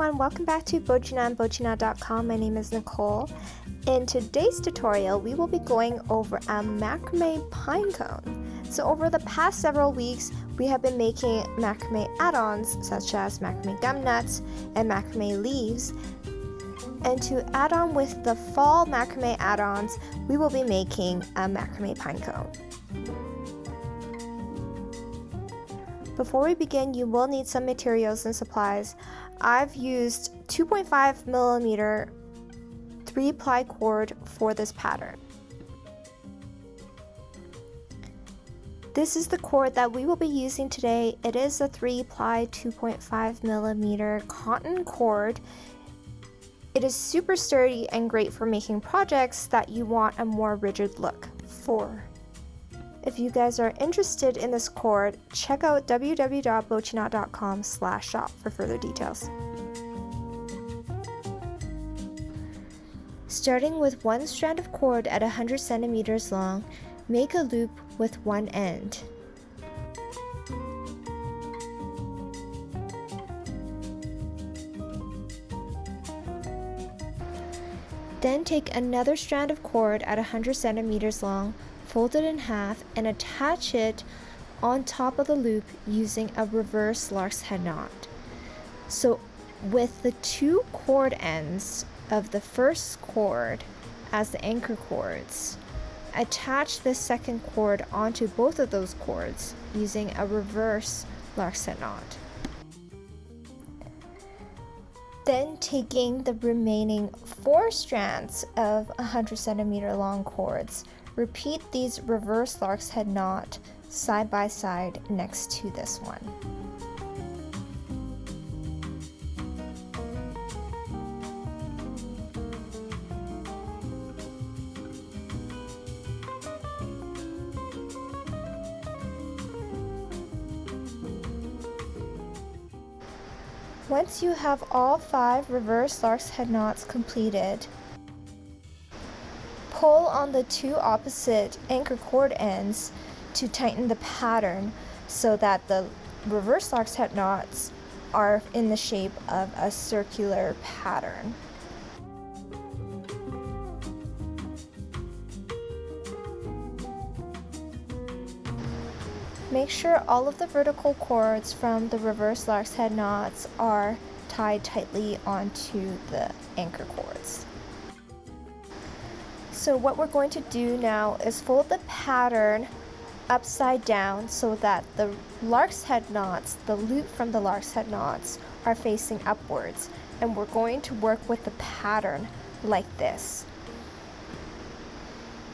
everyone, welcome back to Bochiknot and Bochiknot.com. My name is Nicole. In today's tutorial, we will be going over a macrame pine cone. So over the past several weeks, we have been making macrame add-ons such as macrame gumnuts and macrame leaves. And to add on with the fall macrame add-ons, we will be making a macrame pine cone. Before we begin, you will need some materials and supplies. I've used 2.5 millimeter 3-ply cord for this pattern. This is the cord that we will be using today. It is a 3-ply 2.5 millimeter cotton cord. It is super sturdy and great for making projects that you want a more rigid look for. If you guys are interested in this cord, check out www.bochiknot.com/shop for further details. Starting with one strand of cord at 100 centimeters long, make a loop with one end. Then take another strand of cord at 100 centimeters long, fold it in half, and attach it on top of the loop using a reverse lark's head knot. So with the two cord ends of the first cord as the anchor cords, attach the second cord onto both of those cords using a reverse lark's head knot. Then taking the remaining 4 strands of 100 centimeter long cords, repeat these reverse lark's head knot side by side next to this one. Once you have all 5 reverse lark's head knots completed, pull on the 2 opposite anchor cord ends to tighten the pattern so that the reverse lark's head knots are in the shape of a circular pattern. Make sure all of the vertical cords from the reverse lark's head knots are tied tightly onto the anchor cords. So what we're going to do now is fold the pattern upside down so that the lark's head knots, the loop from the lark's head knots, are facing upwards, and we're going to work with the pattern like this.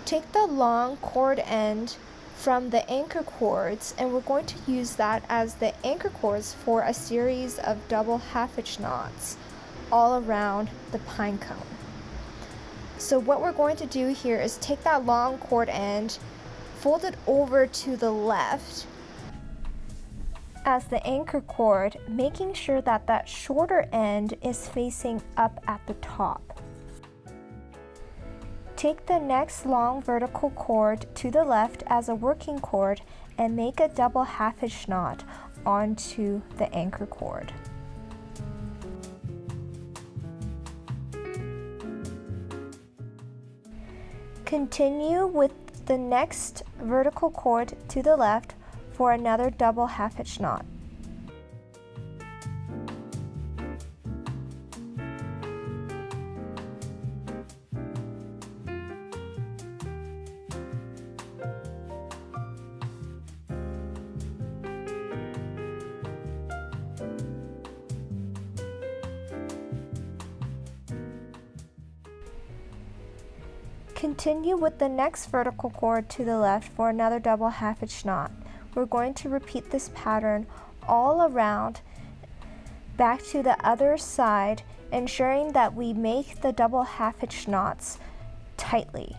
Take the long cord end from the anchor cords, and we're going to use that as the anchor cords for a series of double half-hitch knots all around the pine cone. So what we're going to do here is take that long cord end, fold it over to the left as the anchor cord, making sure that that shorter end is facing up at the top. Take the next long vertical cord to the left as a working cord and make a double half-hitch knot onto the anchor cord. Continue with the next vertical cord to the left for another double half-hitch knot. Continue with the next vertical cord to the left for another double half-hitch knot. We're going to repeat this pattern all around back to the other side, ensuring that we make the double half-hitch knots tightly.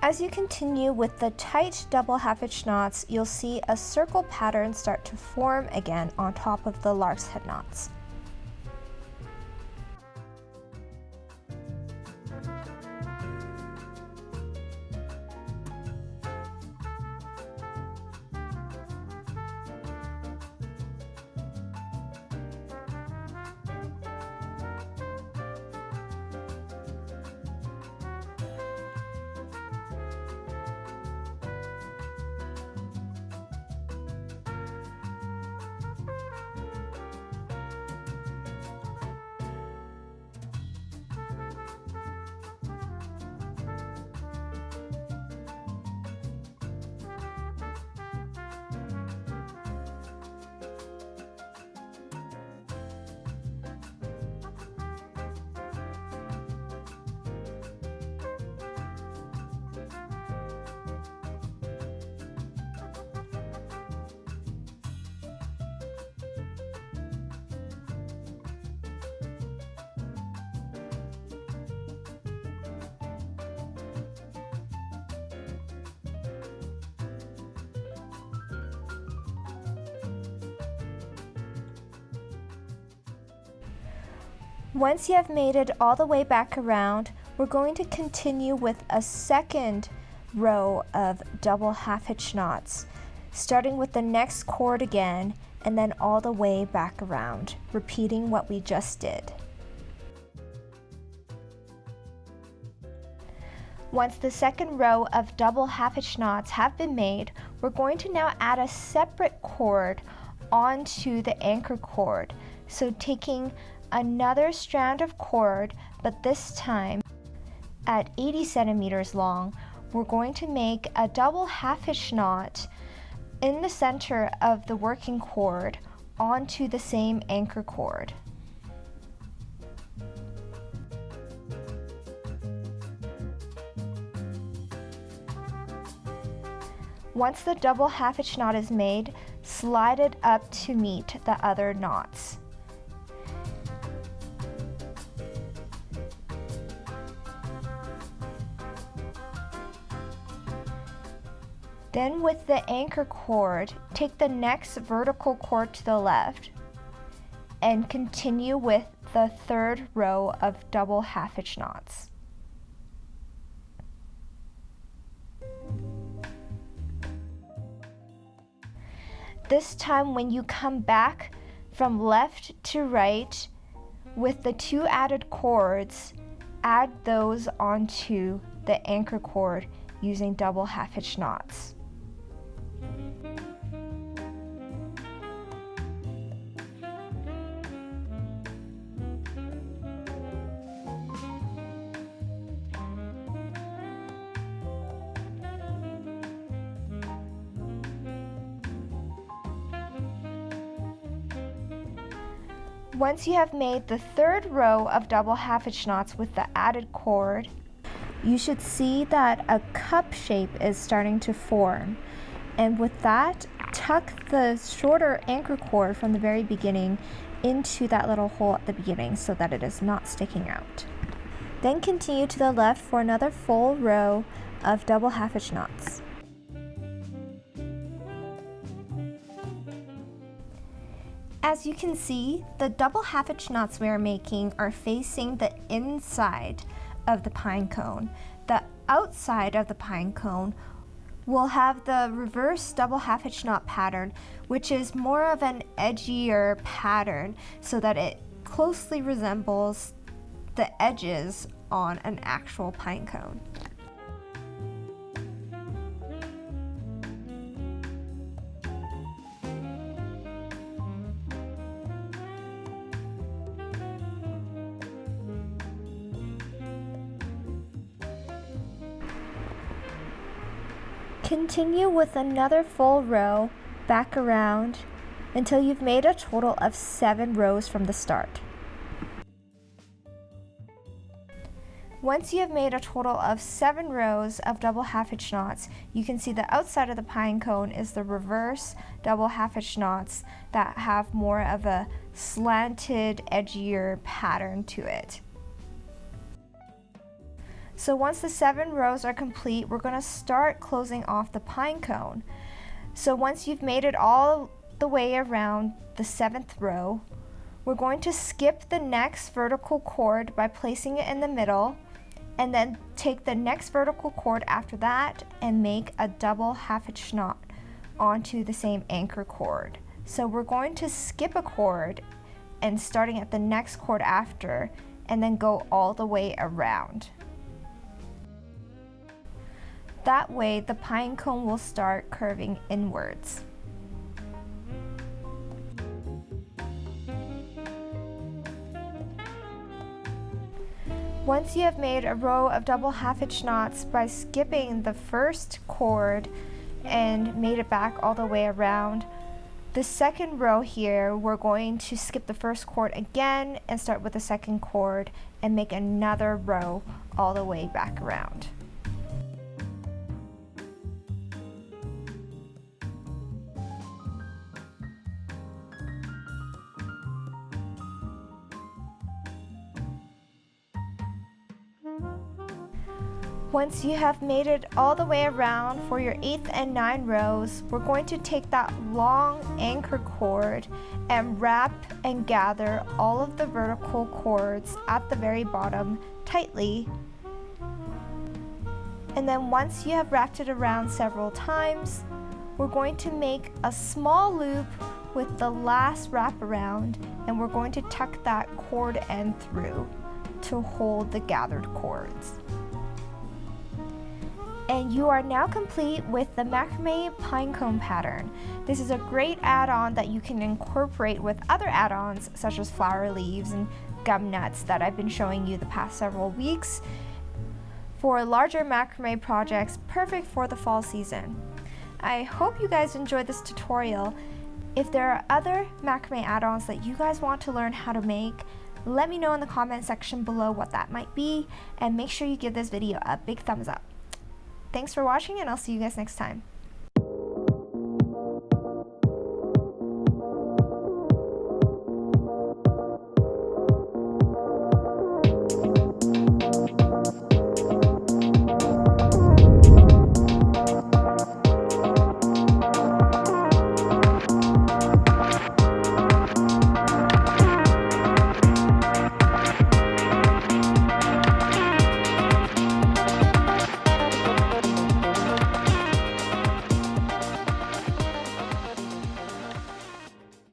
As you continue with the tight double half-hitch knots, you'll see a circle pattern start to form again on top of the lark's head knots. Once you have made it all the way back around, we're going to continue with a second row of double half-hitch knots, starting with the next cord again and then all the way back around, repeating what we just did. Once the second row of double half-hitch knots have been made, we're going to now add a separate cord onto the anchor cord. So taking another strand of cord, but this time at 80 centimeters long, we're going to make a double half-hitch knot in the center of the working cord onto the same anchor cord. Once the double half-hitch knot is made, slide it up to meet the other knots. Then with the anchor cord, take the next vertical cord to the left and continue with the third row of double half-hitch knots. This time when you come back from left to right with the two added cords, add those onto the anchor cord using double half-hitch knots. Once you have made the third row of double half-hitch knots with the added cord, you should see that a cup shape is starting to form. And with that, tuck the shorter anchor cord from the very beginning into that little hole at the beginning so that it is not sticking out. Then continue to the left for another full row of double half-hitch knots. As you can see, the double half-hitch knots we are making are facing the inside of the pine cone. The outside of the pine cone will have the reverse double half-hitch knot pattern, which is more of an edgier pattern so that it closely resembles the edges on an actual pine cone. Continue with another full row back around until you've made a total of 7 rows from the start. Once you have made a total of 7 rows of double half-hitch knots, you can see the outside of the pine cone is the reverse double half-hitch knots that have more of a slanted, edgier pattern to it. So once the 7 rows are complete, we're going to start closing off the pine cone. So once you've made it all the way around the 7th row, we're going to skip the next vertical cord by placing it in the middle, and then take the next vertical cord after that and make a double half-hitch knot onto the same anchor cord. So we're going to skip a cord and starting at the next cord after, and then go all the way around. That way the pine cone will start curving inwards. Once you have made a row of double half-hitch knots by skipping the first cord and made it back all the way around, the second row here, we're going to skip the first cord again and start with the second cord and make another row all the way back around. Once you have made it all the way around for your 8th and 9 rows, we're going to take that long anchor cord and wrap and gather all of the vertical cords at the very bottom tightly. And then once you have wrapped it around several times, we're going to make a small loop with the last wrap around, and we're going to tuck that cord end through to hold the gathered cords. And you are now complete with the Macrame pinecone pattern. This is a great add-on that you can incorporate with other add-ons such as flower leaves and gum nuts that I've been showing you the past several weeks for larger macrame projects, perfect for the fall season. I hope you guys enjoyed this tutorial. If there are other macrame add-ons that you guys want to learn how to make, let me know in the comment section below what that might be, and make sure you give this video a big thumbs up. Thanks for watching, and I'll see you guys next time.